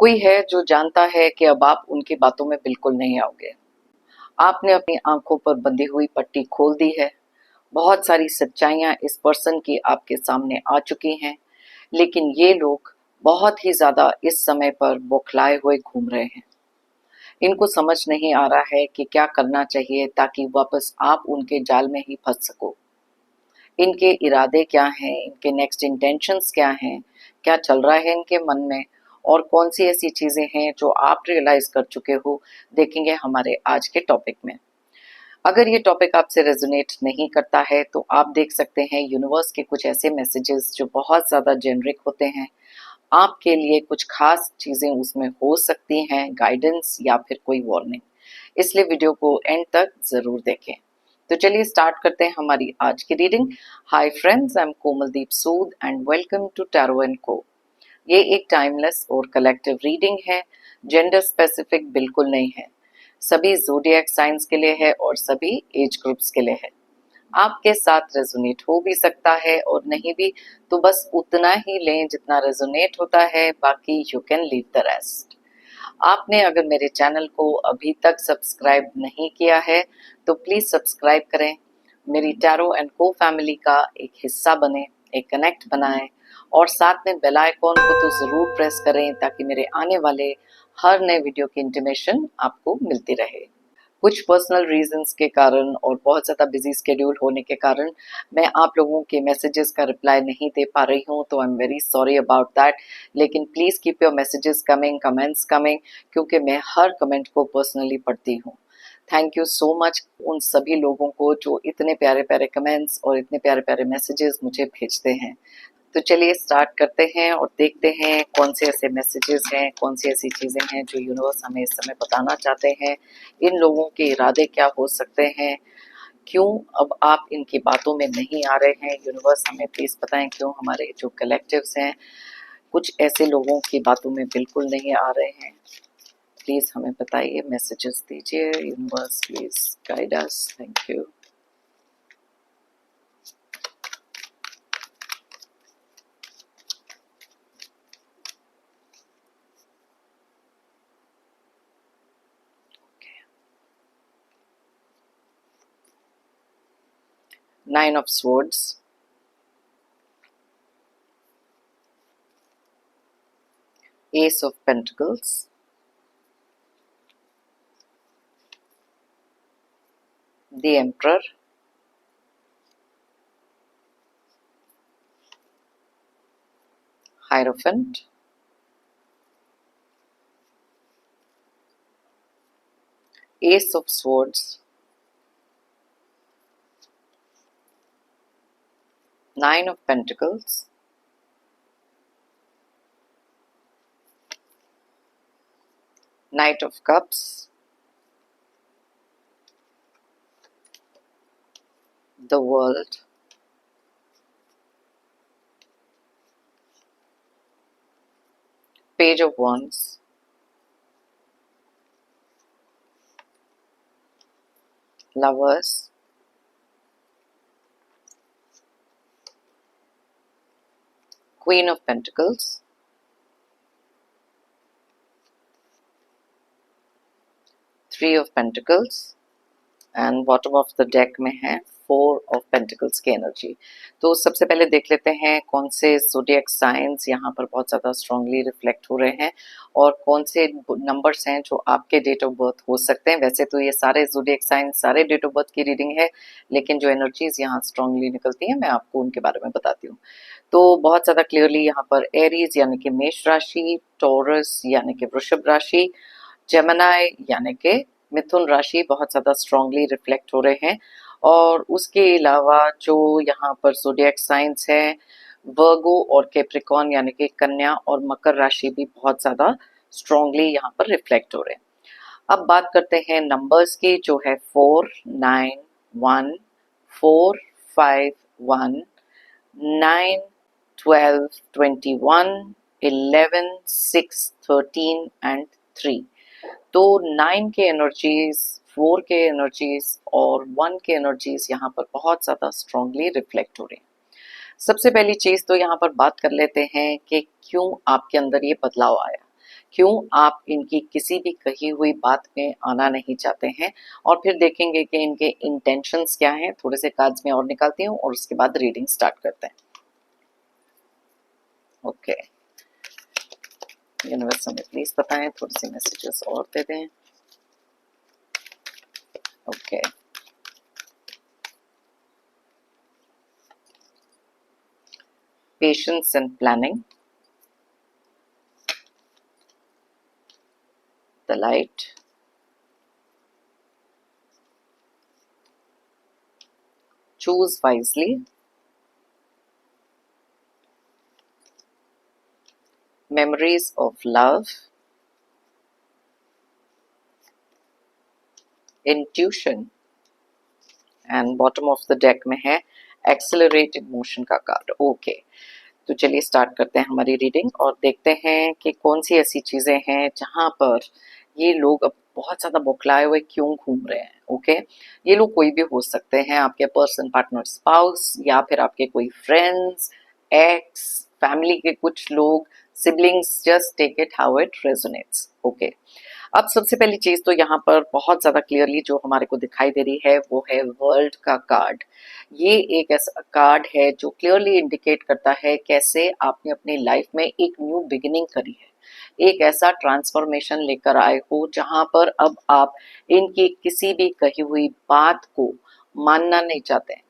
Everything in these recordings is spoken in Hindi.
कोई है जो जानता है कि अब आप उनकी बातों में बिल्कुल नहीं आओगे। आपने अपनी आंखों पर बंधी हुई पट्टी खोल दी है। बहुत सारी सच्चाइयां इस पर्सन की आपके सामने आ चुकी हैं, लेकिन ये लोग बहुत ही ज्यादा इस समय पर बौखलाए हुए घूम रहे हैं। इनको समझ नहीं आ रहा है कि क्या करना चाहिए ताकि वापस आप उनके जाल में ही फंस सको। इनके इरादे क्या हैं, इनके नेक्स्ट इंटेंशंस क्या हैं, क्या चल रहा है इनके मन में, और कौन सी ऐसी चीजें हैं जो आप रियलाइज कर चुके हो, देखेंगे हमारे आज के टॉपिक में। अगर ये टॉपिक आपसे रेजोनेट नहीं करता है तो आप देख सकते हैं यूनिवर्स के कुछ ऐसे मैसेजेस जो बहुत ज़्यादा जेनरिक होते हैं। आपके लिए कुछ खास चीज़ें उसमें हो सकती हैं, गाइडेंस या फिर कोई वार्निंग। इसलिए वीडियो को एंड तक ज़रूर देखें। तो चलिए स्टार्ट करते हैं हमारी आज की reading. Hi friends, I am Komaldeep Sood and welcome to tarot and co. ये एक टाइमलेस और कलेक्टिव रीडिंग है, जेंडर स्पेसिफिक बिल्कुल नहीं है। सभी ज़ोडिएक साइंस के लिए है और सभी एज ग्रुप्स के लिए है। आपके साथ रेजोनेट हो भी सकता है और नहीं भी, तो बस उतना ही लें जितना रेजोनेट होता है, बाकी you can leave the rest. आपने अगर मेरे चैनल को अभी तक सब्सक्राइब नहीं किया है तो प्लीज सब्सक्राइब करें, मेरी टैरो एंड को फैमिली का एक हिस्सा बने, एक कनेक्ट बनाएं, और साथ में बेल आइकॉन को तो जरूर प्रेस करें ताकि मेरे आने वाले हर नए वीडियो की इंटीमेशन आपको मिलती रहे। कुछ पर्सनल रीजंस के कारण और बहुत ज़्यादा बिजी स्केड्यूल होने के कारण मैं आप लोगों के मैसेजेस का रिप्लाई नहीं दे पा रही हूँ, तो I am very sorry about that. लेकिन please keep your messages coming, comments coming, क्योंकि मैं हर कमेंट को पर्सनली पढ़ती हूँ। थैंक यू सो मच उन सभी लोगों को जो इतने प्यारे प्यारे कमेंट्स और इतने प्यारे प्यारे मैसेजेस मुझे भेजते हैं। तो चलिए स्टार्ट करते हैं और देखते हैं कौन से ऐसे मैसेजेस हैं, कौन सी ऐसी चीज़ें हैं जो यूनिवर्स हमें इस समय बताना चाहते हैं। इन लोगों के इरादे क्या हो सकते हैं, क्यों अब आप इनकी बातों में नहीं आ रहे हैं। यूनिवर्स हमें प्लीज़ बताएं क्यों हमारे जो कलेक्टिव्स हैं कुछ ऐसे लोगों की बातों में बिल्कुल नहीं आ रहे हैं। प्लीज़ हमें बताइए, मैसेजेस दीजिए universe, please guide us, thank you. Nine of Swords, Ace of Pentacles, the Emperor, Hierophant, Ace of Swords, Nine of Pentacles, Knight of Cups, the World, Page of Wands, Lovers, Queen of Pentacles, Three of Pentacles, and bottom of the deck में है फोर ऑफ पेंटिकल्स की एनर्जी। तो सबसे पहले देख लेते हैं कौन से ज़ोडिएक साइंस यहाँ पर बहुत ज़्यादा स्ट्रांगली रिफ्लेक्ट हो रहे हैं और कौन से नंबर्स हैं जो आपके डेट ऑफ बर्थ हो सकते हैं। वैसे तो ये सारे ज़ोडिएक साइंस सारे डेट ऑफ बर्थ की रीडिंग है, लेकिन जो एनर्जीज यहाँ स्ट्रांगली निकलती हैं मैं आपको उनके बारे में बताती हूँ। तो बहुत ज़्यादा क्लियरली यहाँ पर एरीज यानी कि मेष राशि, टॉरस यानी कि वृषभ राशि, जेमिनी यानी कि मिथुन राशि बहुत ज़्यादा स्ट्रांगली रिफ्लेक्ट हो रहे हैं। और उसके अलावा जो यहाँ पर ज़ोडिएक साइंस है वर्गो और कैप्रिकॉर्न यानी कि कन्या और मकर राशि भी बहुत ज़्यादा स्ट्रांगली यहाँ पर रिफ्लेक्ट हो रहे हैं। अब बात करते हैं नंबर्स की, जो है 4, 9, 1, 4, 5, 1, 9, 12, 21, 11, 6, 13 एंड 3। तो 9 के एनर्जीज, 4 के एनर्जीज और 1 के एनर्जीज यहाँ पर बहुत ज़्यादा स्ट्रांगली रिफ्लेक्ट हो रहे हैं। सबसे पहली चीज़ तो यहाँ पर बात कर लेते हैं कि क्यों आपके अंदर ये बदलाव आया, क्यों आप इनकी किसी भी कही हुई बात में आना नहीं चाहते हैं, और फिर देखेंगे कि इनके इंटेंशंस क्या हैं। थोड़े से कार्ड्स में और निकालती हूँ और उसके बाद रीडिंग स्टार्ट करते हैं। ओके, यूनिवर्स हमें प्लीज बताएं, थोड़े से मैसेजेस और दे दें। Okay, patience and planning, the light, choose wisely, memories of love, intuition, and bottom of the deck में है एक्सेलरेटेड मोशन का कार्ड। ओके, तो चलिए स्टार्ट करते हैं हमारी रीडिंग और देखते हैं कि कौन सी ऐसी चीजें हैं जहां पर ये लोग अब बहुत ज्यादा बौखलाए हुए क्यों घूम रहे हैं। ओके, ये लोग कोई भी हो सकते हैं, आपके पर्सन, पार्टनर, स्पाउस, या फिर आपके कोई फ्रेंड्स, एक्स, फैमिली के कुछ लोग, siblings. Just take it how it resonates. Okay, अब सबसे पहली चीज तो यहाँ पर बहुत ज्यादा क्लियरली जो हमारे को दिखाई दे रही है वो है वर्ल्ड का कार्ड। ये एक ऐसा कार्ड है जो क्लियरली इंडिकेट करता है कैसे आपने अपनी लाइफ में एक न्यू बिगिनिंग करी है, एक ऐसा ट्रांसफॉर्मेशन लेकर आए हो जहां पर अब आप इनकी किसी भी कही हुई बात को मानना नहीं चाहते हैं।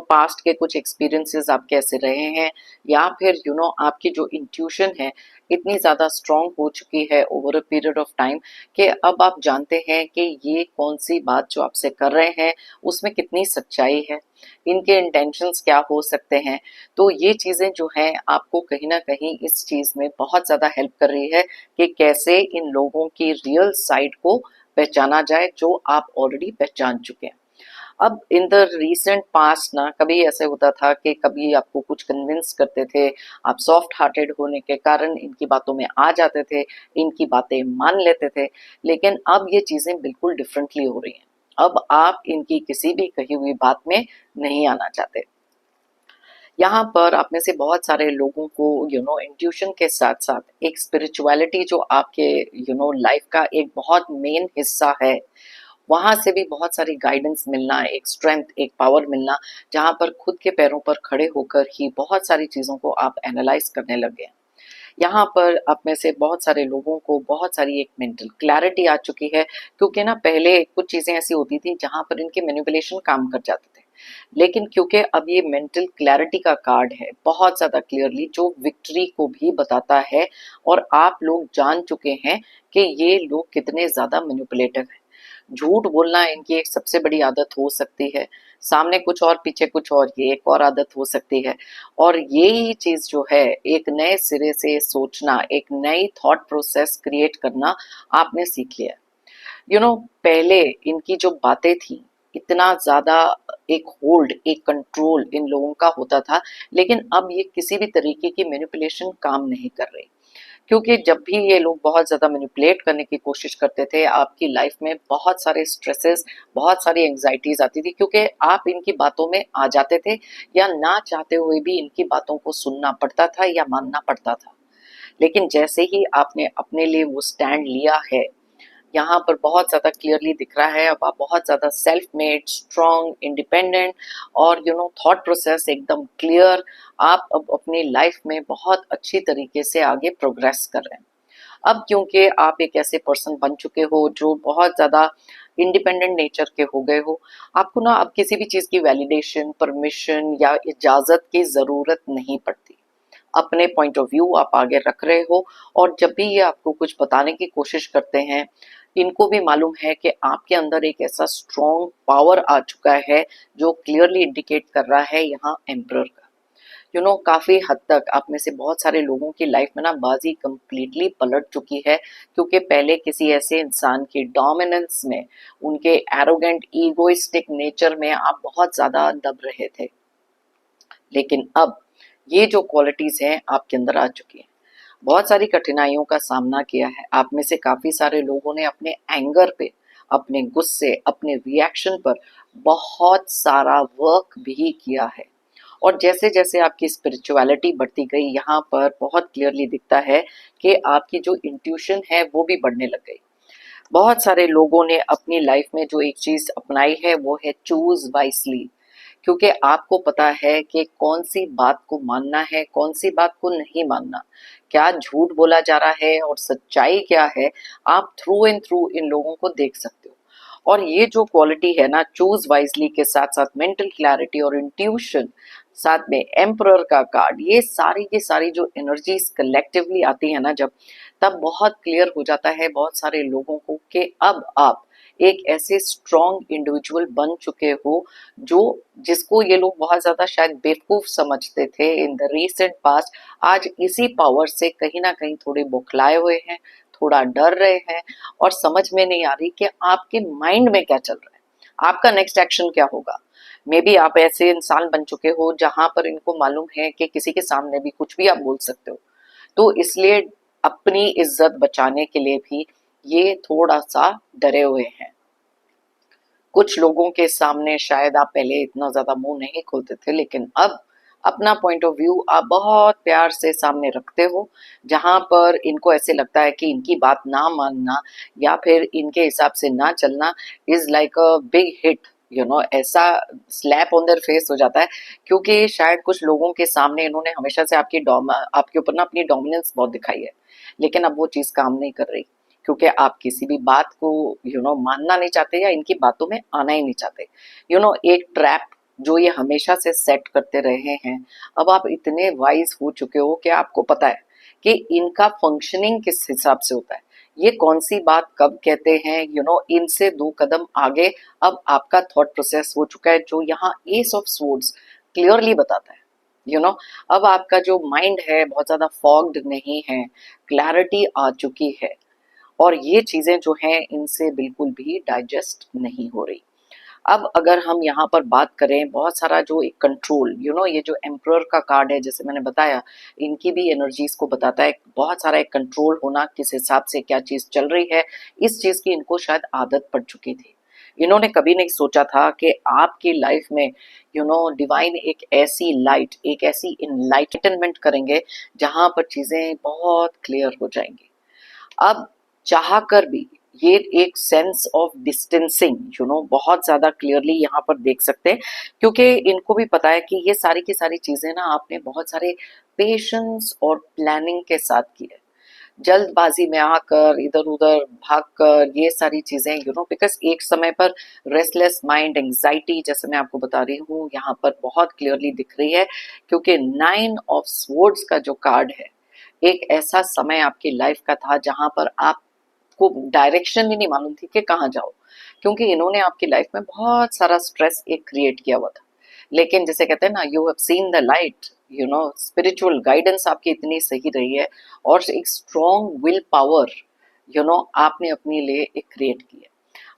पास्ट के कुछ एक्सपीरियंसेस आप कैसे रहे हैं, या फिर आपकी जो इंट्यूशन है इतनी ज़्यादा स्ट्रांग हो चुकी है over a period of time कि अब आप जानते हैं कि ये कौन सी बात जो आपसे कर रहे हैं उसमें कितनी सच्चाई है, इनके इंटेंशंस क्या हो सकते हैं। तो ये चीज़ें जो हैं आपको कहीं ना कहीं इस चीज़ में बहुत ज़्यादा हेल्प कर रही है कि कैसे इन लोगों की रियल साइड को पहचाना जाए जो आप ऑलरेडी पहचान चुके हैं। अब इन द रीसेंट पास्ट ना कभी ऐसे होता था कि कभी आपको कुछ कन्विंस करते थे, आप सॉफ्ट हार्टेड होने के कारण इनकी बातों में आ जाते थे, इनकी बातें मान लेते थे। लेकिन अब ये चीजें बिल्कुल डिफरेंटली हो रही हैं। अब आप इनकी किसी भी कही हुई बात में नहीं आना चाहते। यहाँ पर आप में से बहुत सारे लोगों को इंट्यूशन के साथ साथ एक स्पिरिचुअलिटी जो आपके लाइफ का एक बहुत मेन हिस्सा है, वहां से भी बहुत सारी गाइडेंस मिलना, एक स्ट्रेंथ, एक पावर मिलना, जहां पर खुद के पैरों पर खड़े होकर ही बहुत सारी चीजों को आप एनालाइज करने लगे हैं। यहाँ पर आप में से बहुत सारे लोगों को बहुत सारी एक मेंटल क्लैरिटी आ चुकी है, क्योंकि ना पहले कुछ चीजें ऐसी होती थी जहां पर इनके मैनिपुलेशन काम कर जाते थे। लेकिन क्योंकि अब ये मेंटल क्लैरिटी का कार्ड है बहुत ज्यादा क्लियरली, जो विक्ट्री को भी बताता है, और आप लोग जान चुके हैं कि ये लोग कितने ज्यादा मैनिपुलेटिव हैं। झूठ बोलना इनकी एक सबसे बड़ी आदत हो सकती है, सामने कुछ और पीछे कुछ और, ये एक और आदत हो सकती है। और यही चीज जो है, एक नए सिरे से सोचना, एक नई थॉट प्रोसेस क्रिएट करना आपने सीख लिया। पहले इनकी जो बातें थी, इतना ज्यादा एक होल्ड, एक कंट्रोल इन लोगों का होता था, लेकिन अब ये किसी भी तरीके की मैनिपुलेशन काम नहीं कर रही। क्योंकि जब भी ये लोग बहुत ज़्यादा मैनिपुलेट करने की कोशिश करते थे, आपकी लाइफ में बहुत सारे स्ट्रेसेस, बहुत सारी एंग्जाइटीज आती थी, क्योंकि आप इनकी बातों में आ जाते थे, या ना चाहते हुए भी इनकी बातों को सुनना पड़ता था या मानना पड़ता था। लेकिन जैसे ही आपने अपने लिए वो स्टैंड लिया है, यहाँ पर बहुत ज़्यादा क्लियरली दिख रहा है, अब आप बहुत ज़्यादा सेल्फ मेड, स्ट्रॉन्ग, इंडिपेंडेंट, और थॉट प्रोसेस एकदम क्लियर। आप अब अपनी लाइफ में बहुत अच्छी तरीके से आगे प्रोग्रेस कर रहे हैं। अब क्योंकि आप एक ऐसे पर्सन बन चुके हो जो बहुत ज़्यादा इंडिपेंडेंट नेचर के हो गए हो, आपको ना अब किसी भी चीज़ की वैलिडेशन, परमिशन या इजाज़त की ज़रूरत नहीं पड़ती। अपने पॉइंट ऑफ व्यू आप आगे रख रहे हो, और जब भी ये आपको कुछ बताने की कोशिश करते हैं, इनको भी मालूम है कि आपके अंदर एक ऐसा स्ट्रॉन्ग पावर आ चुका है जो क्लियरली इंडिकेट कर रहा है यहाँ एम्परर का। काफी हद तक आप में से बहुत सारे लोगों की लाइफ में ना बाजी कंप्लीटली पलट चुकी है, क्योंकि पहले किसी ऐसे इंसान की डोमिनेंस में, उनके एरोगेंट, ईगोइस्टिक नेचर में आप बहुत ज्यादा दब रहे थे। लेकिन अब ये जो क्वालिटीज हैं आपके अंदर आ चुकी हैं। बहुत सारी कठिनाइयों का सामना किया है, आप में से काफी सारे लोगों ने अपने एंगर पे, अपने गुस्से, अपने रिएक्शन पर बहुत सारा वर्क भी किया है, और जैसे जैसे आपकी स्पिरिचुअलिटी बढ़ती गई, यहाँ पर बहुत क्लियरली दिखता है कि आपकी जो इंट्यूशन है वो भी बढ़ने लग गई। बहुत सारे लोगों ने अपनी लाइफ में जो एक चीज अपनाई है वो है चूज वाइसली, क्योंकि आपको पता है कि कौन सी बात को मानना है, कौन सी बात को नहीं मानना, क्या झूठ बोला जा रहा है और सच्चाई क्या है, आप थ्रू एंड थ्रू इन लोगों को देख सकते हो। और ये जो क्वालिटी है ना, चूज वाइजली के साथ साथ मेंटल क्लैरिटी और इंट्यूशन, साथ में एम्परर का कार्ड, ये सारी की सारी जो एनर्जीज कलेक्टिवली आती है ना जब, तब बहुत क्लियर हो जाता है बहुत सारे लोगों को कि अब आप एक ऐसे स्ट्रॉन्ग इंडिविजुअल बन चुके हो जो, जिसको ये लोग बहुत ज्यादा शायद बेवकूफ समझते थे इन द रीसेंट पास्ट, आज इसी पावर से कहीं ना कहीं थोड़े बौखलाए हुए हैं, थोड़ा डर रहे हैं, और समझ में नहीं आ रही कि आपके माइंड में क्या चल रहा है, आपका नेक्स्ट एक्शन क्या होगा। मे बी आप ऐसे इंसान बन चुके हो जहां पर इनको मालूम है कि किसी के सामने भी कुछ भी आप बोल सकते हो, तो इसलिए अपनी इज्जत बचाने के लिए भी ये थोड़ा सा डरे हुए हैं। कुछ लोगों के सामने शायद आप पहले इतना ज्यादा मुंह नहीं खोलते थे, लेकिन अब अपना पॉइंट ऑफ व्यू आप बहुत प्यार से सामने रखते हो, जहां पर इनको ऐसे लगता है कि इनकी बात ना मानना या फिर इनके हिसाब से ना चलना is like a big hit, ऐसा स्लैप ऑन देयर फेस हो जाता है। क्योंकि शायद कुछ लोगों के सामने इन्होंने हमेशा से आपके ऊपर ना अपनी डोमिनेंस बहुत दिखाई है, लेकिन अब वो चीज काम नहीं कर रही, क्योंकि आप किसी भी बात को मानना नहीं चाहते या इनकी बातों में आना ही नहीं चाहते। एक ट्रैप जो ये हमेशा से सेट करते रहे हैं, अब आप इतने वाइज हो चुके हो कि आपको पता है कि इनका फंक्शनिंग किस हिसाब से होता है, ये कौन सी बात कब कहते हैं, इनसे दो कदम आगे अब आपका थॉट प्रोसेस हो चुका है, जो यहाँ एस ऑफ स्वॉर्ड्स क्लियरली बताता है। अब आपका जो माइंड है बहुत ज्यादा फॉग्ड नहीं है, क्लैरिटी आ चुकी है, और ये चीजें जो हैं इनसे बिल्कुल भी डाइजेस्ट नहीं हो रही। अब अगर हम यहाँ पर बात करें, बहुत सारा जो एक कंट्रोल, ये जो एम्परर का कार्ड है, जैसे मैंने बताया, इनकी भी एनर्जीज को बताता है बहुत सारा एक कंट्रोल होना, किस हिसाब से क्या चीज चल रही है, इस चीज की इनको शायद आदत पड़ चुकी थी। इन्होंने कभी नहीं सोचा था कि आपकी लाइफ में डिवाइन एक ऐसी लाइट, एक ऐसी इनलाइटनमेंट करेंगे जहां पर चीजें बहुत क्लियर हो जाएंगी। अब चाह कर भी ये एक सेंस ऑफ डिस्टेंसिंग बहुत ज्यादा क्लियरली यहाँ पर देख सकते हैं, क्योंकि इनको भी पता है कि ये सारी की सारी चीजें ना आपने बहुत सारे पेशेंस और प्लानिंग के साथ की है। जल्दबाजी में आकर इधर उधर भागकर ये सारी चीजें बिकॉज एक समय पर रेस्टलेस माइंड, एंग्जाइटी, जैसे मैं आपको बता रही हूँ यहाँ पर बहुत क्लियरली दिख रही है, क्योंकि 9 ऑफ स्वॉर्ड्स का जो कार्ड है, एक ऐसा समय आपकी लाइफ का था जहां पर आपको डायरेक्शन ही नहीं मालूम थी कि कहाँ जाओ, क्योंकि इन्होंने आपकी लाइफ में बहुत सारा स्ट्रेस एक क्रिएट किया हुआ था। लेकिन जैसे कहते हैं ना, you have seen the light, spiritual guidance आपकी इतनी सही रही है, और एक स्ट्रॉन्ग विल पावर आपने अपने लिए एक क्रिएट की है।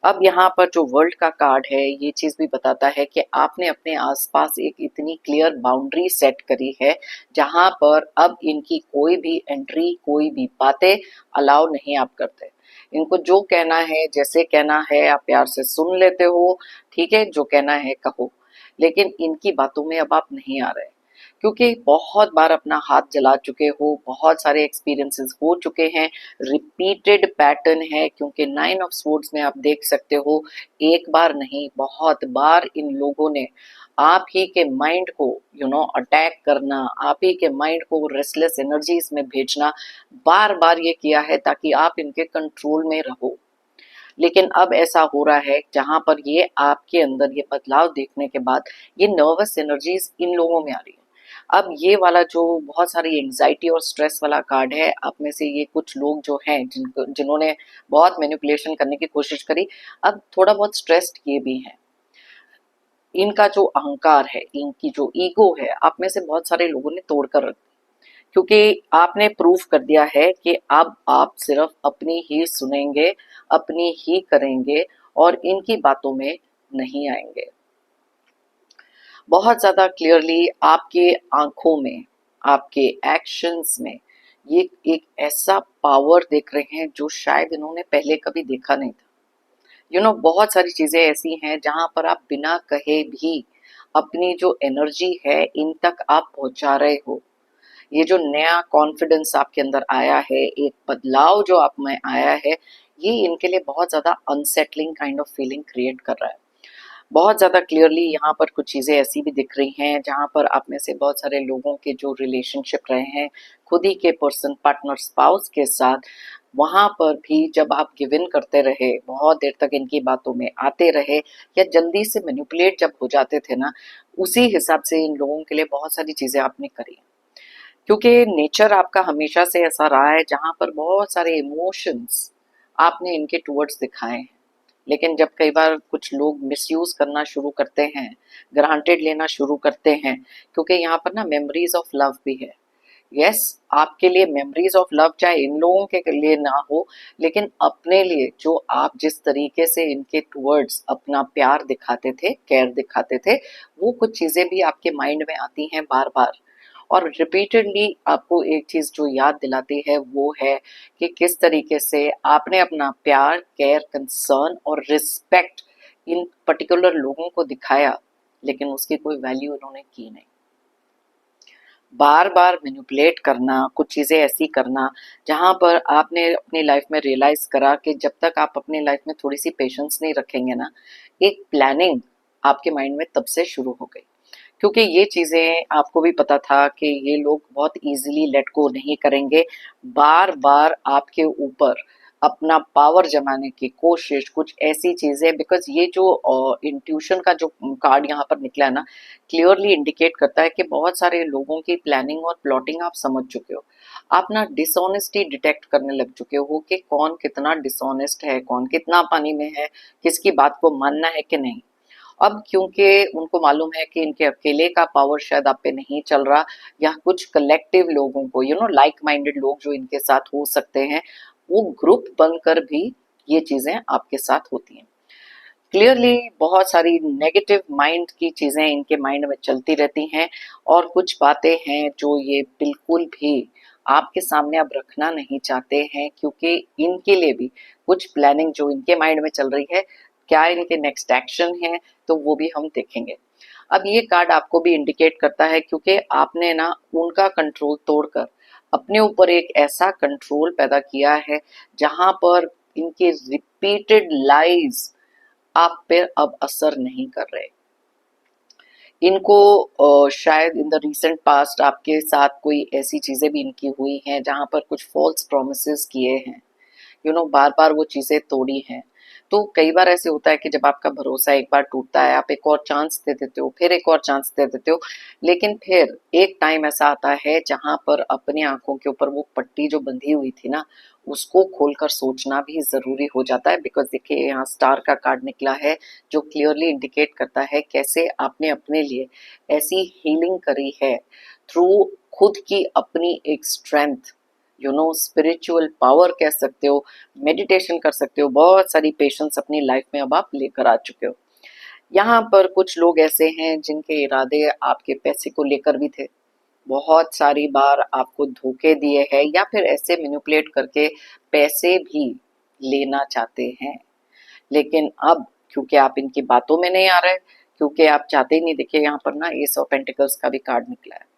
अब यहाँ पर जो वर्ल्ड का कार्ड है, ये चीज भी बताता है कि आपने अपने आसपास एक इतनी क्लियर बाउंड्री सेट करी है, जहां पर अब इनकी कोई भी एंट्री, कोई भी बातें अलाउ नहीं आप करते। इनको जो कहना है, जैसे कहना है, आप प्यार से सुन लेते हो, ठीक है, जो कहना है कहो, लेकिन इनकी बातों में अब आप नहीं आ रहे, क्योंकि बहुत बार अपना हाथ जला चुके हो, बहुत सारे एक्सपीरियंसेस हो चुके हैं, रिपीटेड पैटर्न है, क्योंकि 9 ऑफ स्वॉर्ड्स में आप देख सकते हो, एक बार नहीं बहुत बार इन लोगों ने आप ही के माइंड को अटैक करना, आप ही के माइंड को रेस्टलेस एनर्जीज में भेजना, बार बार ये किया है ताकि आप इनके कंट्रोल में रहो। लेकिन अब ऐसा हो रहा है जहां पर ये आपके अंदर ये बदलाव देखने के बाद ये नर्वस एनर्जीज इन लोगों में आ रही है। अब ये वाला जो बहुत सारी एंजाइटी और स्ट्रेस वाला कार्ड है, आप में से ये कुछ लोग जो हैं जिन्होंने बहुत मैनिपुलेशन करने की कोशिश करी, अब थोड़ा बहुत स्ट्रेस्ड ये भी हैं। इनका जो अहंकार है, इनकी जो ईगो है, आप में से बहुत सारे लोगों ने तोड़ कर रख दी, क्योंकि आपने प्रूफ कर दिया है कि अब आप सिर्फ अपनी ही सुनेंगे, अपनी ही करेंगे, और इनकी बातों में नहीं आएंगे। बहुत ज्यादा क्लियरली आपके आंखों में, आपके एक्शंस में ये एक ऐसा पावर देख रहे हैं जो शायद इन्होंने पहले कभी देखा नहीं था। बहुत सारी चीजें ऐसी हैं जहां पर आप बिना कहे भी अपनी जो एनर्जी है इन तक आप पहुंचा रहे हो। ये जो नया कॉन्फिडेंस आपके अंदर आया है, एक बदलाव जो आप में आया है, ये इनके लिए बहुत ज्यादा unsettling kind of feeling create कर रहा है। बहुत ज़्यादा क्लियरली यहाँ पर कुछ चीज़ें ऐसी भी दिख रही हैं जहाँ पर आप में से बहुत सारे लोगों के जो रिलेशनशिप रहे हैं खुद ही के पर्सन, पार्टनर, स्पाउस के साथ, वहाँ पर भी जब आप गिव इन करते रहे, बहुत देर तक इनकी बातों में आते रहे या जल्दी से मैनिपुलेट जब हो जाते थे ना, उसी हिसाब से इन लोगों के लिए बहुत सारी चीज़ें आपने करी। क्योंकि नेचर आपका हमेशा से ऐसा रहा है जहाँ पर बहुत सारे इमोशंस आपने इनके टुवर्ड्स दिखाए हैं। लेकिन जब कई बार कुछ लोग मिसयूज करना शुरू करते हैं, ग्रांटेड लेना शुरू करते हैं, क्योंकि यहाँ पर ना मेमोरीज ऑफ लव भी है। यस, आपके लिए मेमोरीज ऑफ लव चाहे इन लोगों के लिए ना हो, लेकिन अपने लिए जो आप जिस तरीके से इनके टुवर्ड्स अपना प्यार दिखाते थे, केयर दिखाते थे, वो कुछ चीजें भी आपके माइंड में आती हैं बार बार। और रिपीटेडली आपको एक चीज जो याद दिलाती है वो है कि किस तरीके से आपने अपना प्यार, केयर, कंसर्न और रिस्पेक्ट इन पर्टिकुलर लोगों को दिखाया, लेकिन उसकी कोई वैल्यू उन्होंने की नहीं। बार बार मैनिपुलेट करना, कुछ चीजें ऐसी करना जहां पर आपने अपनी लाइफ में रियलाइज करा कि जब तक आप अपनी लाइफ में थोड़ी सी पेशेंस नहीं रखेंगे ना, एक प्लानिंग आपके माइंड में तब से शुरू हो गई। क्योंकि ये चीजें आपको भी पता था कि ये लोग बहुत इजीली लेट गो नहीं करेंगे। बार बार आपके ऊपर अपना पावर जमाने की कोशिश, कुछ ऐसी चीजें, बिकॉज ये जो इंट्यूशन का जो कार्ड यहाँ पर निकला है ना, क्लियरली इंडिकेट करता है कि बहुत सारे लोगों की प्लानिंग और प्लॉटिंग आप समझ चुके हो। आप ना डिसऑनेस्टी डिटेक्ट करने लग चुके हो कि कौन कितना डिसऑनेस्ट है, कौन कितना पानी में है, किसकी बात को मानना है कि नहीं। अब क्योंकि उनको मालूम है कि इनके अकेले का पावर शायद आप पे नहीं चल रहा, या कुछ कलेक्टिव लोगों को, लाइक माइंडेड लोग जो इनके साथ हो सकते हैं, वो ग्रुप बनकर भी ये चीजें आपके साथ होती हैं। क्लियरली बहुत सारी नेगेटिव माइंड की चीजें इनके माइंड में चलती रहती हैं, और कुछ बातें हैं जो ये बिल्कुल भी आपके सामने अब रखना नहीं चाहते हैं, क्योंकि इनके लिए भी कुछ प्लानिंग जो इनके माइंड में चल रही है, क्या इनके नेक्स्ट एक्शन है, तो वो भी हम देखेंगे। अब ये कार्ड आपको भी इंडिकेट करता है, क्योंकि आपने ना उनका कंट्रोल तोड़कर अपने ऊपर एक ऐसा कंट्रोल पैदा किया है जहां पर इनके रिपीटेड लाइज आप पे अब असर नहीं कर रहे। इनको शायद इन द रिसेंट पास्ट आपके साथ कोई ऐसी चीजें भी इनकी हुई हैं जहां पर कुछ फॉल्स प्रोमिसेस किए हैं, बार बार वो चीजें तोड़ी हैं। तो कई बार ऐसे होता है कि जब आपका भरोसा एक बार टूटता है, आप एक और चांस दे देते हो, फिर एक और चांस दे देते हो, लेकिन फिर एक टाइम ऐसा आता है जहां पर अपनी आंखों के ऊपर वो पट्टी जो बंधी हुई थी ना, उसको खोलकर सोचना भी जरूरी हो जाता है। बिकॉज देखिए, यहाँ स्टार का कार्ड निकला है जो क्लियरली इंडिकेट करता है कैसे आपने अपने लिए ऐसी हीलिंग करी है थ्रू खुद की अपनी एक स्ट्रेंथ, स्पिरिचुअल पावर कह सकते हो, मेडिटेशन कर सकते हो, बहुत सारी पेशेंस अपनी लाइफ में अब आप लेकर आ चुके हो। यहाँ पर कुछ लोग ऐसे हैं जिनके इरादे आपके पैसे को लेकर भी थे, बहुत सारी बार आपको धोखे दिए हैं, या फिर ऐसे मैनिपुलेट करके पैसे भी लेना चाहते हैं। लेकिन अब क्योंकि आप इनकी बातों में नहीं आ रहे, क्योंकि आप चाहते ही नहीं, देखिए यहाँ पर ना एस ऑफ पेंटिकल्स का भी कार्ड निकला है।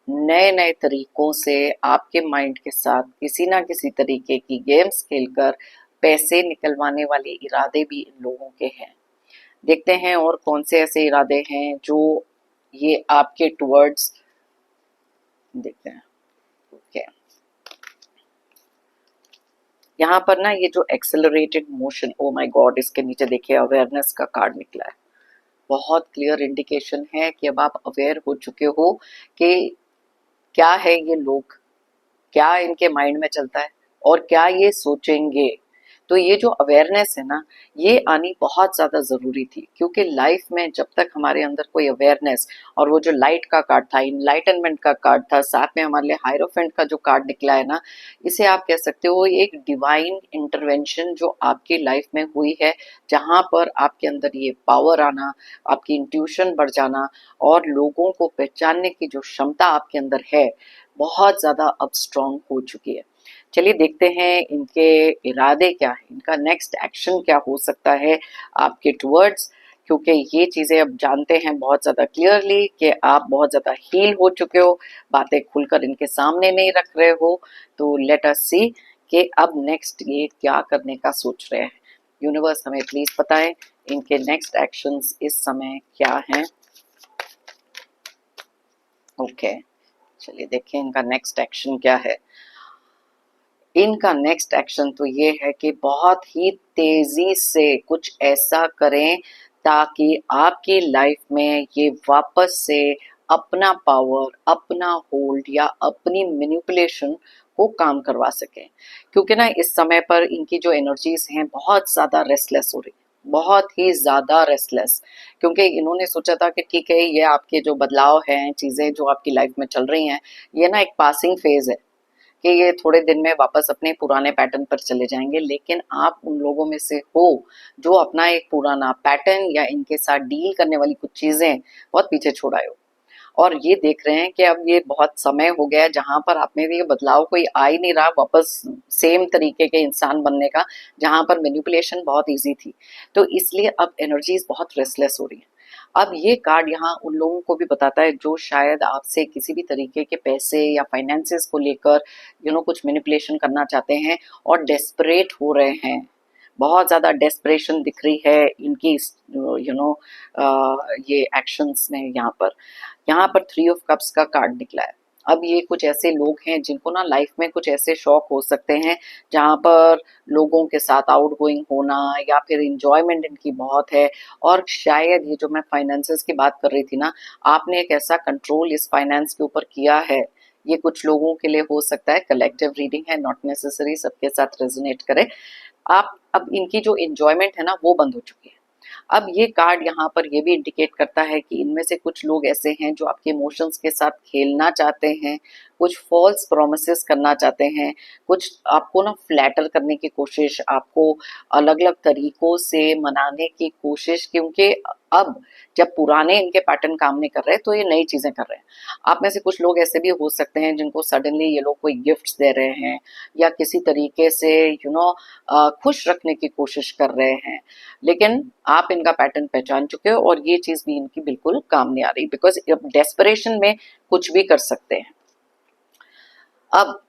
नए नए तरीकों से आपके माइंड के साथ किसी ना किसी तरीके की गेम्स खेलकर पैसे निकलवाने वाले इरादे भी इन लोगों के हैं। देखते हैं और कौन से ऐसे इरादे हैं जो ये आपके टुवर्ड्स, देखते हैं। ओके, यहाँ पर ना ये जो accelerated motion, oh my God, इसके नीचे देखिए अवेयरनेस का कार्ड निकला है। बहुत क्लियर इंडिकेशन है कि अब आप अवेयर हो चुके हो कि क्या है ये लोग, क्या इनके माइंड में चलता है, और क्या ये सोचेंगे। तो ये जो अवेयरनेस है ना, ये आनी बहुत ज्यादा जरूरी थी, क्योंकि लाइफ में जब तक हमारे अंदर कोई अवेयरनेस, और वो जो लाइट का कार्ड था, इनलाइटनमेंट का कार्ड था, साथ में हमारे लिए हायरोफेंट का जो कार्ड निकला है ना, इसे आप कह सकते हो एक डिवाइन इंटरवेंशन जो आपकी लाइफ में हुई है, जहां पर आपके अंदर ये पावर आना, आपकी इंट्यूशन बढ़ जाना, और लोगों को पहचानने की जो क्षमता आपके अंदर है, बहुत ज्यादा अब स्ट्रांग हो चुकी है। चलिए देखते हैं इनके इरादे क्या है, इनका नेक्स्ट एक्शन क्या हो सकता है आपके टुवर्ड्स, क्योंकि ये चीजें अब जानते हैं बहुत ज्यादा क्लियरली कि आप बहुत ज्यादा हील हो चुके हो, बातें खुलकर इनके सामने नहीं रख रहे हो। तो लेट अस सी कि अब नेक्स्ट ये क्या करने का सोच रहे हैं। यूनिवर्स हमें प्लीज बताएं इनके नेक्स्ट एक्शंस इस समय क्या हैं। ओके, चलिए देखें इनका नेक्स्ट एक्शन क्या है। इनका नेक्स्ट एक्शन तो ये है कि बहुत ही तेजी से कुछ ऐसा करें ताकि आपकी लाइफ में ये वापस से अपना पावर, अपना होल्ड या अपनी मैनिपुलेशन को काम करवा सकें। क्योंकि ना इस समय पर इनकी जो एनर्जीज हैं बहुत ज्यादा रेस्टलेस हो रही, बहुत ही ज्यादा रेस्टलेस। क्योंकि इन्होंने सोचा था कि ठीक है, ये आपके जो बदलाव हैं, चीजें जो आपकी लाइफ में चल रही हैं, ये ना एक पासिंग फेज है कि ये थोड़े दिन में वापस अपने पुराने पैटर्न पर चले जाएंगे। लेकिन आप उन लोगों में से हो जो अपना एक पुराना पैटर्न या इनके साथ डील करने वाली कुछ चीजें बहुत पीछे छोड़ आए हो, और ये देख रहे हैं कि अब ये बहुत समय हो गया है जहां पर आप में भी ये बदलाव कोई आ ही नहीं रहा वापस सेम तरीके के इंसान बनने का, जहां पर मैनिपुलेशन बहुत इजी थी। तो इसलिए अब एनर्जीज बहुत रेस्टलेस हो रही है। अब ये कार्ड यहाँ उन लोगों को भी बताता है जो शायद आपसे किसी भी तरीके के पैसे या फाइनेंसेस को लेकर कुछ मैनिपुलेशन करना चाहते हैं और डेस्परेट हो रहे हैं। बहुत ज्यादा डेस्परेशन दिख रही है इनकी ये एक्शंस में। यहाँ पर 3 ऑफ कप्स का कार्ड निकला है। अब ये कुछ ऐसे लोग हैं जिनको ना लाइफ में कुछ ऐसे शौक हो सकते हैं जहां पर लोगों के साथ आउट गोइंग होना या फिर इंजॉयमेंट इनकी बहुत है। और शायद ये जो मैं फाइनेंसेस की बात कर रही थी ना, आपने एक ऐसा कंट्रोल इस फाइनेंस के ऊपर किया है, ये कुछ लोगों के लिए हो सकता है। कलेक्टिव रीडिंग है, नॉट नेसेसरी सबके साथ रेजोनेट करे। आप अब इनकी जो इंजॉयमेंट है ना वो बंद हो चुकी है। अब ये कार्ड यहाँ पर ये भी इंडिकेट करता है कि इनमें से कुछ लोग ऐसे हैं जो आपके इमोशंस के साथ खेलना चाहते हैं, कुछ फॉल्स प्रोमिसेस करना चाहते हैं, कुछ आपको ना फ्लैटर करने की कोशिश, आपको अलग अलग तरीकों से मनाने की कोशिश। क्योंकि अब जब पुराने इनके पैटर्न काम नहीं कर रहे तो ये नई चीजें कर रहे हैं। आप में से कुछ लोग ऐसे भी हो सकते हैं जिनको सडनली ये लोग कोई गिफ्ट्स दे रहे हैं या किसी तरीके से खुश रखने की कोशिश कर रहे हैं। लेकिन आप इनका पैटर्न पहचान चुके हो और ये चीज भी इनकी बिल्कुल काम नहीं आ रही, बिकॉज डेस्परेशन में कुछ भी कर सकते हैं। अब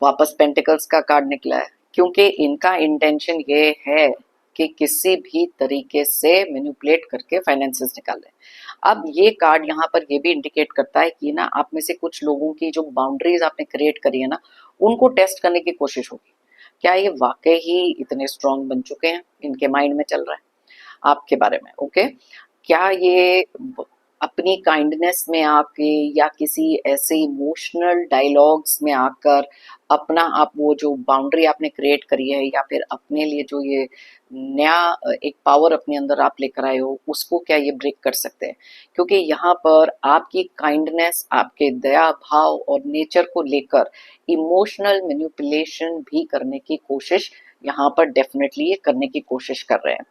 वापस पेंटिकल्स का कार्ड निकला है, क्योंकि इनका इंटेंशन ये है कि किसी भी तरीके से मैनिपुलेट करके फाइनेंसेस निकाले। अब ये कार्ड यहाँ पर ये भी इंडिकेट करता है कि ना आप में से कुछ लोगों की जो बाउंड्रीज आपने क्रिएट करी है ना, उनको टेस्ट करने की कोशिश होगी। क्या ये वाकई ही इतने स्ट्रांग बन चुके हैं? इनके माइंड में चल रहा है आपके बारे में। ओके, क्या ये अपनी काइंडनेस में आके या किसी ऐसे इमोशनल डायलॉग्स में आकर अपना आप वो जो बाउंड्री आपने क्रिएट करी है या फिर अपने लिए जो ये नया एक पावर अपने अंदर आप लेकर आए हो, उसको क्या ये ब्रेक कर सकते हैं? क्योंकि यहाँ पर आपकी काइंडनेस, आपके दया भाव और नेचर को लेकर इमोशनल मैनिपुलेशन भी करने की कोशिश यहाँ पर डेफिनेटली ये करने की कोशिश कर रहे हैं।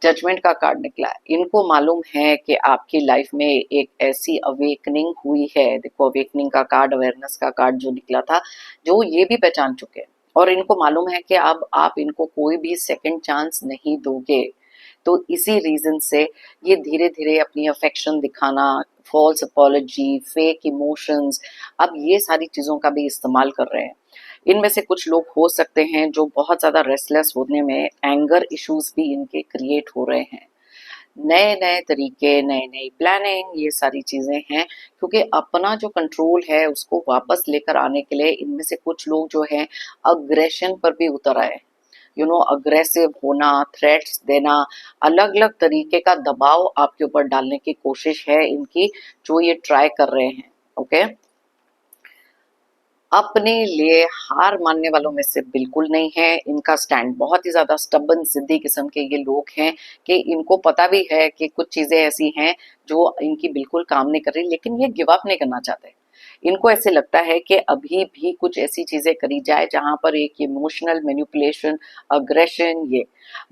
जजमेंट का कार्ड निकला है। इनको मालूम है कि आपकी लाइफ में एक ऐसी अवेकनिंग हुई है। देखो, अवेकनिंग का कार्ड, अवेयरनेस का कार्ड जो निकला था, जो ये भी पहचान चुके हैं और इनको मालूम है कि अब आप इनको कोई भी सेकंड चांस नहीं दोगे। तो इसी रीजन से ये धीरे धीरे अपनी अफेक्शन दिखाना, फॉल्स अपॉलॉजी, फेक इमोशंस, अब ये सारी चीजों का भी इस्तेमाल कर रहे हैं। इनमें से कुछ लोग हो सकते हैं जो बहुत ज्यादा रेस्टलेस होने में एंगर इश्यूज भी इनके क्रिएट हो रहे हैं। नए नए तरीके, नई नई प्लानिंग, ये सारी चीजें हैं। क्योंकि अपना जो कंट्रोल है उसको वापस लेकर आने के लिए इनमें से कुछ लोग जो हैं अग्रेशन पर भी उतर आए। अग्रेसिव होना, थ्रेट्स देना, अलग अलग तरीके का दबाव आपके ऊपर डालने की कोशिश है इनकी, जो ये ट्राई कर रहे हैं। ओके, अपने लिए हार मानने वालों में से बिल्कुल नहीं है। इनका स्टैंड बहुत ही ज्यादा स्टबन, जिद्दी किस्म के ये लोग हैं कि इनको पता भी है कि कुछ चीजें ऐसी हैं जो इनकी बिल्कुल काम नहीं कर रही, लेकिन ये गिव अप नहीं करना चाहते। इनको ऐसे लगता है कि अभी भी कुछ ऐसी चीजें करी जाए जहां पर एक इमोशनल मैनिपुलेशन, अग्रेशन, ये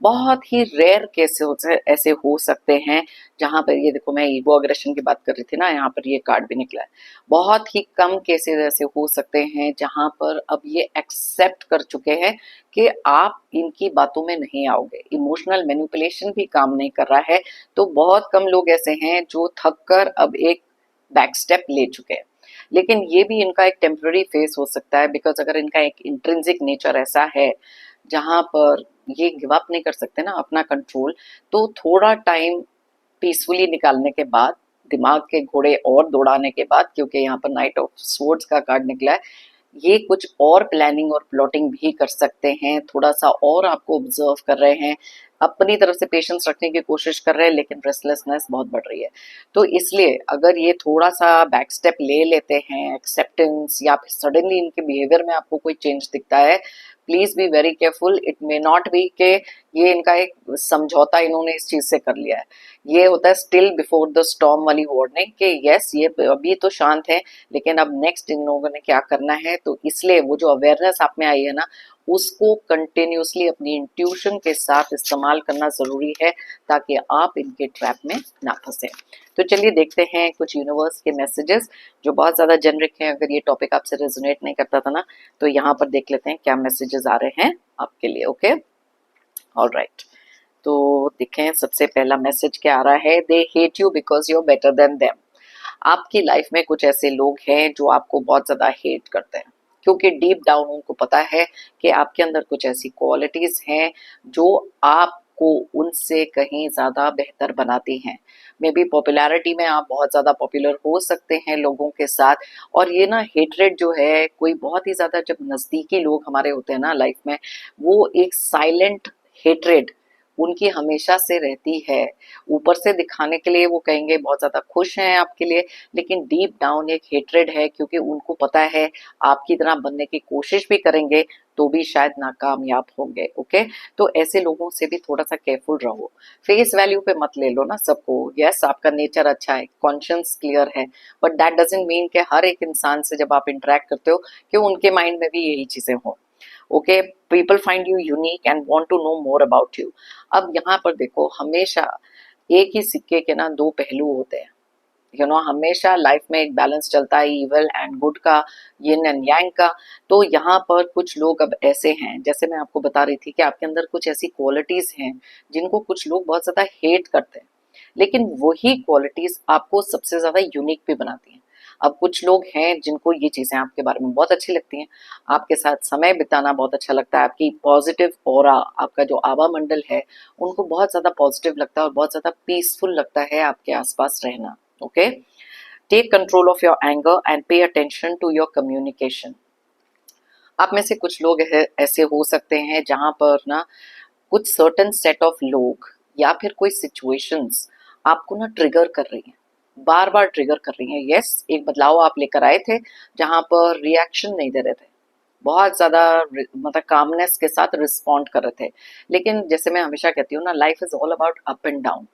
बहुत ही रेयर केसेस ऐसे हो सकते हैं जहां पर, ये देखो मैं ईगो अग्रेशन की बात कर रही थी ना, यहाँ पर ये कार्ड भी निकला है। बहुत ही कम केसेस ऐसे हो सकते हैं जहां पर अब ये एक्सेप्ट कर चुके हैं कि आप इनकी बातों में नहीं आओगे, इमोशनल मैनिपुलेशन भी काम नहीं कर रहा है। तो बहुत कम लोग ऐसे हैं जो थक कर अब एक बैक स्टेप ले चुके हैं। लेकिन ये भी इनका एक टेम्पररी फेस हो सकता है, बिकॉज अगर इनका एक इंट्रिंसिक नेचर ऐसा है जहां पर ये गिव अप नहीं कर सकते ना अपना कंट्रोल, तो थोड़ा टाइम पीसफुली निकालने के बाद, दिमाग के घोड़े और दौड़ाने के बाद, क्योंकि यहाँ पर नाइट ऑफ स्वॉर्ड्स का कार्ड निकला है, ये कुछ और प्लानिंग और प्लॉटिंग भी कर सकते हैं, थोड़ा सा और आपको ऑब्जर्व कर रहे हैं, अपनी तरफ से पेशेंस रखने की कोशिश कर रहे हैं, लेकिन रेस्टलेसनेस बहुत बढ़ रही है। तो इसलिए अगर ये थोड़ा सा बैक स्टेप ले लेते हैं, एक्सेप्टेंस, या फिर सडनली इनके बिहेवियर में आपको कोई चेंज दिखता है, please be very careful. It may not be के ये इनका एक समझौता इन्होंने इस चीज से कर लिया है। ये होता है स्टिल बिफोर द स्टॉर्म वाली वार्निंग कि यस ये अभी तो शांत है, लेकिन अब नेक्स्ट इन लोगों ने क्या करना है। तो इसलिए वो जो अवेयरनेस आप में आई है ना, उसको कंटिन्यूसली अपनी इंट्यूशन के साथ इस्तेमाल करना जरूरी है, ताकि आप इनके ट्रैप में ना फंसे। तो चलिए देखते हैं कुछ यूनिवर्स के मैसेजेस जो बहुत ज्यादा जेनरिक हैं। अगर ये टॉपिक आपसे रेजोनेट नहीं करता था ना, तो यहाँ पर देख लेते हैं क्या मैसेजेस आ रहे हैं आपके लिए। Okay, alright. तो देखें सबसे पहला मैसेज क्या आ रहा है। They hate you because you are better than them. आपकी लाइफ में कुछ ऐसे लोग हैं जो आपको बहुत ज्यादा हेट करते हैं, क्योंकि डीप डाउन उनको पता है कि आपके अंदर कुछ ऐसी क्वालिटीज हैं जो आपको उनसे कहीं ज्यादा बेहतर बनाती हैं। मे बी पॉपुलैरिटी में आप बहुत ज्यादा पॉपुलर हो सकते हैं लोगों के साथ, और ये ना हेटरेट जो है, कोई बहुत ही ज्यादा जब नजदीकी लोग हमारे होते हैं ना लाइफ में, वो एक साइलेंट हेटरेट उनकी हमेशा से रहती है। ऊपर से दिखाने के लिए वो कहेंगे बहुत ज्यादा खुश हैं आपके लिए, लेकिन डीप डाउन एक हेट्रेड है, क्योंकि उनको पता है आपकी तरह बनने की कोशिश भी करेंगे तो भी शायद नाकामयाब होंगे। ओके, तो ऐसे लोगों से भी थोड़ा सा केयरफुल रहो। फेस वैल्यू पे मत ले लो ना सबको। यस, आपका नेचर अच्छा है, कॉन्शियस क्लियर है, बट दैट डजंट मीन कि हर एक इंसान से जब आप इंटरेक्ट करते हो कि उनके माइंड में भी यही चीजें हो। Okay, people find you unique and want to know more about you. अब यहाँ पर देखो, हमेशा एक ही सिक्के के ना दो पहलू होते हैं। हमेशा लाइफ में एक बैलेंस चलता है, इविल एंड गुड का, यिन एंड यांग का। तो यहाँ पर कुछ लोग अब ऐसे हैं, जैसे मैं आपको बता रही थी कि आपके अंदर कुछ ऐसी क्वालिटीज हैं जिनको कुछ लोग बहुत ज्यादा हेट करते हैं, लेकिन वही क्वालिटीज आपको सबसे ज्यादा यूनिक भी बनाती हैं। अब कुछ लोग हैं जिनको ये चीजें आपके बारे में बहुत अच्छी लगती हैं, आपके साथ समय बिताना बहुत अच्छा लगता है, आपकी पॉजिटिव ऑरा, आपका जो आभा मंडल है, उनको बहुत ज्यादा पॉजिटिव लगता है और बहुत ज्यादा पीसफुल लगता है आपके आसपास रहना। Okay, take control of your anger and pay attention to your communication. आप में से कुछ लोग ऐसे हो सकते हैं जहां पर ना कुछ सर्टेन सेट ऑफ लोग या फिर कोई सिचुएशंस आपको ना ट्रिगर कर रही हैं, बार बार ट्रिगर कर रही हैं। यस, एक बदलाव आप लेकर आए थे जहां पर रिएक्शन नहीं दे रहे थे, बहुत ज्यादा मतलब कामनेस के साथ रिस्पॉन्ड कर रहे थे, लेकिन जैसे मैं हमेशा कहती हूँ ना, life is all about up and down.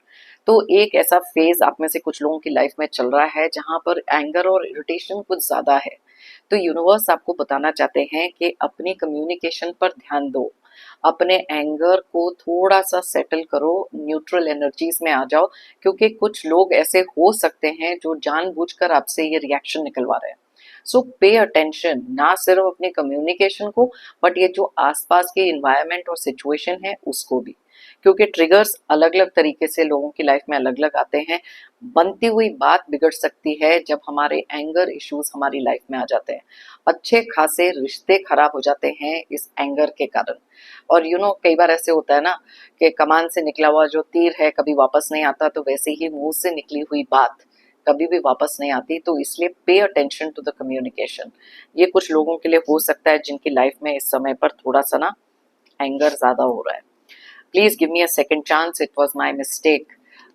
तो एक ऐसा फेज आप में से कुछ लोगों की लाइफ में चल रहा है जहां पर एंगर और इरिटेशन कुछ ज्यादा है। तो यूनिवर्स आपको बताना चाहते हैं कि अपनी कम्युनिकेशन पर ध्यान दो, अपने एंगर को थोड़ा सा सेटल करो, न्यूट्रल एनर्जीज में आ जाओ, क्योंकि कुछ लोग ऐसे हो सकते हैं जो जानबूझकर आपसे ये रिएक्शन निकलवा रहे हैं। सो पे अटेंशन, ना सिर्फ अपने कम्युनिकेशन को, बट ये जो आसपास के इन्वायरमेंट और सिचुएशन है उसको भी, क्योंकि ट्रिगर्स अलग अलग तरीके से लोगों की लाइफ में अलग अलग आते हैं। बनती हुई बात बिगड़ सकती है जब हमारे एंगर इश्यूज हमारी लाइफ में आ जाते हैं। अच्छे खासे रिश्ते खराब हो जाते हैं इस एंगर के कारण। और कई बार ऐसे होता है ना कि कमान से निकला हुआ जो तीर है कभी वापस नहीं आता, तो वैसे ही मुंह से निकली हुई बात कभी भी वापस नहीं आती। तो इसलिए पे अटेंशन टू द कम्युनिकेशन। ये कुछ लोगों के लिए हो सकता है जिनकी लाइफ में इस समय पर थोड़ा सा ना एंगर ज्यादा हो रहा है। Please give me a second chance, it was my mistake.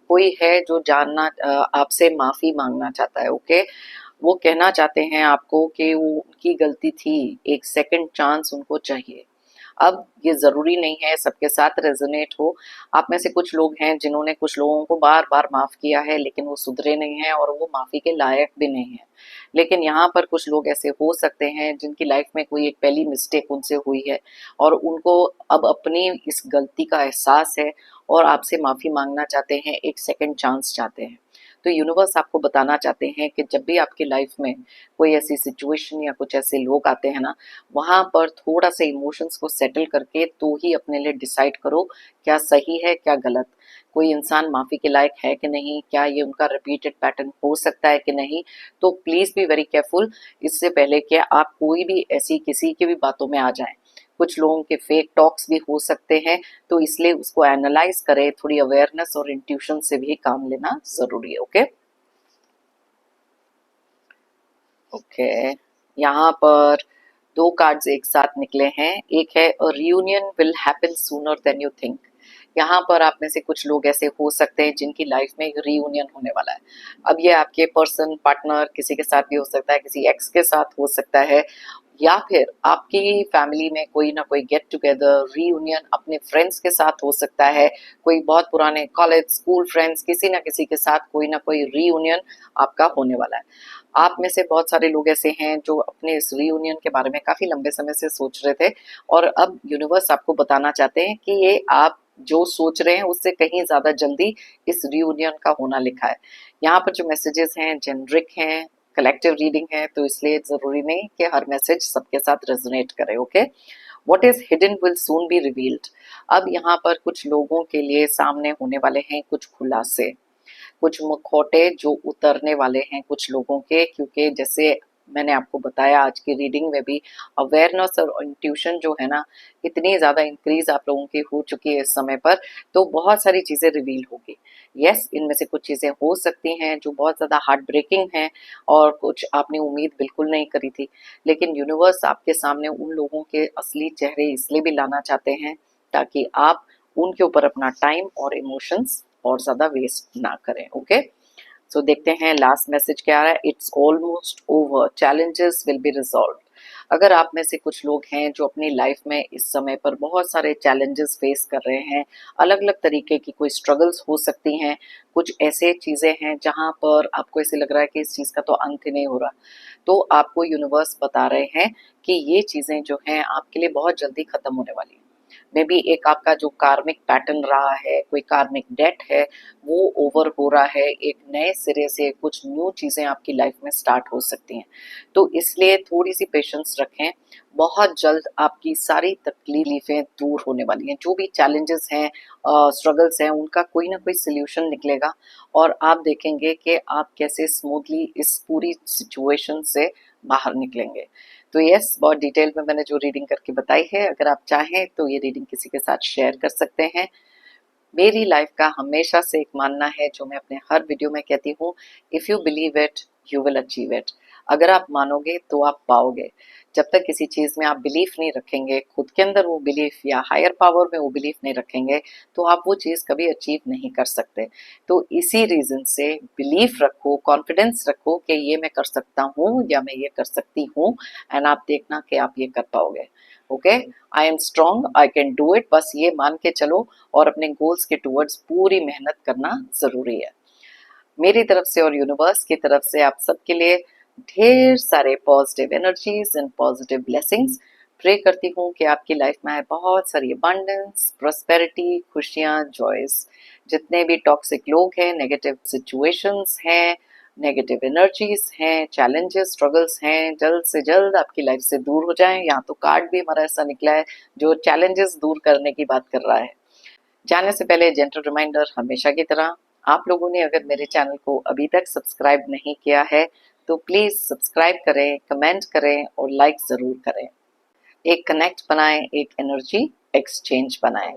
कोई है जो जानना आपसे माफी मांगना चाहता है। ओके, वो कहना चाहते हैं आपको कि वो उनकी गलती थी, एक सेकंड चांस उनको चाहिए। अब ये ज़रूरी नहीं है सबके साथ रेजोनेट हो। आप में से कुछ लोग हैं जिन्होंने कुछ लोगों को बार बार माफ़ किया है, लेकिन वो सुधरे नहीं हैं और वो माफ़ी के लायक भी नहीं है। लेकिन यहाँ पर कुछ लोग ऐसे हो सकते हैं जिनकी लाइफ में कोई एक पहली मिस्टेक उनसे हुई है और उनको अब अपनी इस गलती का एहसास है और आपसे माफ़ी मांगना चाहते हैं, एक सेकंड चांस चाहते हैं। तो यूनिवर्स आपको बताना चाहते हैं कि जब भी आपकी लाइफ में कोई ऐसी सिचुएशन या कुछ ऐसे लोग आते हैं ना, वहाँ पर थोड़ा सा इमोशंस को सेटल करके तो ही अपने लिए डिसाइड करो क्या सही है क्या गलत। कोई इंसान माफ़ी के लायक है कि नहीं, क्या ये उनका रिपीटेड पैटर्न हो सकता है कि नहीं। तो प्लीज़ बी वेरी केयरफुल इससे पहले कि आप कोई भी ऐसी किसी की भी बातों में आ जाएं। कुछ लोगों के फेक टॉक्स भी हो सकते हैं, तो इसलिए उसको एनालाइज करें, थोड़ी अवेयरनेस और इंट्यूशन से भी काम लेना ज़रूरी है। ओके ओके यहाँ पर दो कार्ड्स एक साथ निकले हैं। एक है a reunion will happen sooner than you think. यहाँ पर आप में से कुछ लोग ऐसे हो सकते हैं जिनकी लाइफ में एक रियूनियन होने वाला है। अब ये आपके पर्सन पार्टनर किसी के साथ भी हो सकता है, किसी एक्स के साथ हो सकता है, या फिर आपकी फैमिली में कोई ना कोई गेट टुगेदर रीयूनियन अपने फ्रेंड्स के साथ हो सकता है। कोई बहुत पुराने कॉलेज स्कूल फ्रेंड्स किसी ना किसी के साथ कोई ना कोई रीयूनियन आपका होने वाला है। आप में से बहुत सारे लोग ऐसे हैं जो अपने इस रीयूनियन के बारे में काफ़ी लंबे समय से सोच रहे थे और अब यूनिवर्स आपको बताना चाहते हैं कि ये आप जो सोच रहे हैं उससे कहीं ज़्यादा जल्दी इस रीयूनियन का होना लिखा है। यहाँ पर जो मैसेजेस हैं जेनरिक हैं, कलेक्टिव रीडिंग है, तो इसलिए ज़रूरी नहीं कि हर मैसेज सबके साथ रेजोनेट करे। Okay what is hidden will soon be revealed. अब यहाँ पर कुछ लोगों के लिए सामने होने वाले हैं कुछ खुलासे, कुछ मुखौटे जो उतरने वाले हैं कुछ लोगों के, क्योंकि जैसे मैंने आपको बताया आज की रीडिंग में भी अवेयरनेस और इंट्यूशन जो है ना इतनी ज़्यादा इंक्रीज आप लोगों की हो चुकी है इस समय पर, तो बहुत सारी चीज़ें रिवील होगी। यस इनमें से कुछ चीज़ें हो सकती हैं जो बहुत ज़्यादा हार्ट ब्रेकिंग हैं और कुछ आपने उम्मीद बिल्कुल नहीं करी थी, लेकिन यूनिवर्स आपके सामने उन लोगों के असली चेहरे इसलिए भी लाना चाहते हैं ताकि आप उनके ऊपर अपना टाइम और इमोशंस और ज़्यादा वेस्ट ना करें। ओके सो देखते हैं लास्ट मैसेज क्या आ रहा है। It's almost over, challenges will be resolve. अगर आप में से कुछ लोग हैं जो अपनी लाइफ में इस समय पर बहुत सारे चैलेंजेस फेस कर रहे हैं, अलग अलग तरीके की कोई स्ट्रगल्स हो सकती हैं, कुछ ऐसे चीज़ें हैं जहाँ पर आपको ऐसे लग रहा है कि इस चीज़ का तो अंत ही नहीं हो रहा, तो आपको यूनिवर्स बता रहे हैं कि ये चीज़ें जो हैं आपके लिए बहुत जल्दी ख़त्म होने वाली हैं। मे बी एक आपका जो कार्मिक पैटर्न रहा है, कोई कार्मिक डेट है, वो ओवर हो रहा है, एक नए सिरे से कुछ न्यू चीज़ें आपकी लाइफ में स्टार्ट हो सकती हैं। तो इसलिए थोड़ी सी पेशेंस रखें, बहुत जल्द आपकी सारी तकलीफें दूर होने वाली हैं। जो भी चैलेंजेस हैं, स्ट्रगल्स हैं, उनका कोई ना कोई सोल्यूशन निकलेगा और आप देखेंगे कि आप कैसे स्मूथली इस पूरी सिचुएशन से बाहर निकलेंगे। तो यस बहुत डिटेल में मैंने जो रीडिंग करके बताई है, अगर आप चाहें तो ये रीडिंग किसी के साथ शेयर कर सकते हैं। मेरी लाइफ का हमेशा से एक मानना है जो मैं अपने हर वीडियो में कहती हूँ, if you believe it you will achieve it. अगर आप मानोगे तो आप पाओगे। जब तक किसी चीज़ में आप बिलीफ नहीं रखेंगे, खुद के अंदर वो बिलीफ या हायर पावर में वो बिलीफ नहीं रखेंगे, तो आप वो चीज़ कभी अचीव नहीं कर सकते। तो इसी रीज़न से बिलीफ रखो, कॉन्फिडेंस रखो कि ये मैं कर सकता हूँ या मैं ये कर सकती हूँ, एंड आप देखना कि आप ये कर पाओगे। Okay I am strong, I can do it, बस ये मान के चलो और अपने गोल्स के टुवर्ड्स पूरी मेहनत करना ज़रूरी है। मेरी तरफ से और यूनिवर्स की तरफ से आप सबके लिए ढेर सारे positive energies and positive blessings. Pray करती हूँ कि आपकी लाइफ में आए बहुत सारी अबंडेंस, प्रॉस्पेरिटी, खुशियाँ, जॉयस। जितने भी टॉक्सिक लोग हैं, नेगेटिव सिचुएशंस हैं, नेगेटिव एनर्जीज हैं, चैलेंजेस स्ट्रगल्स हैं, जल्द से जल्द आपकी लाइफ से दूर हो जाएं। यहाँ तो कार्ड भी हमारा ऐसा निकला है जो चैलेंजेस दूर करने की बात कर रहा है। जाने से पहले जेंटल रिमाइंडर हमेशा की तरह, आप लोगों ने अगर मेरे चैनल को अभी तक सब्सक्राइब नहीं किया है तो प्लीज़ सब्सक्राइब करें, कमेंट करें और लाइक ज़रूर करें। एक कनेक्ट बनाएं, एक एनर्जी एक्सचेंज बनाएं।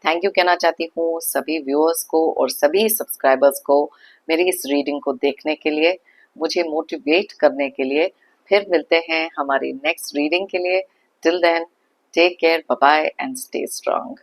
थैंक यू कहना चाहती हूँ सभी व्यूअर्स को और सभी सब्सक्राइबर्स को मेरी इस रीडिंग को देखने के लिए, मुझे मोटिवेट करने के लिए। फिर मिलते हैं हमारी नेक्स्ट रीडिंग के लिए। Till then take care, bye bye and stay strong.